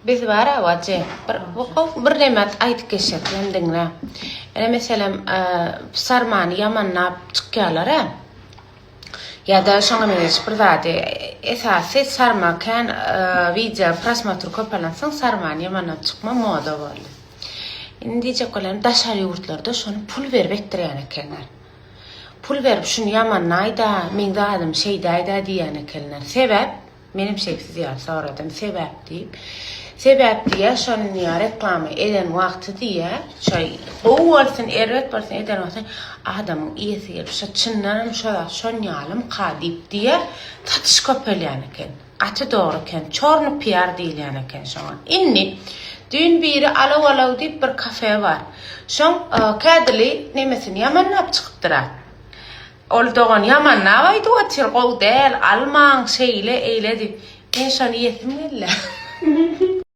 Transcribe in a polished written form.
Biz var avace bir nemat aytıp geçerkendiňle. Meselem sarmany ýamannap çykýarlar ha. Ya da şoňa meňeş bir zady esasy sarmakan video prosmotr köpelensiň sarmany ýamannap çykma moda boldy. Indi diýjek bolam daşary ýurtlarda şonu pul berip etdirýän ekenler. Pul berip şunu ýamannaýda, meň dadym şeýdaýda diýän ekenler. Sebäp menim şeksiz ýar soradım sebäp diýip. Sebäp diýe şonu ýa reklamy eden wagty diýe, şoý bolsyn erwet bolsyn eden wagty adamyň iýesi gelip şo çyndanam şon ýalym qadyp diýe tatyş köpelýän eken. Aty dogry eken, çorny PR diýilýän eken şoňa. Inni dün biri alaw diýip bir kafe bar. Şoň kädili nemesini ýamannap çykypdyrar. Ol dogan ýamannap aýdy otyr gow del, almaň şeýle eýle diýip. Men şonu ýetim geldi.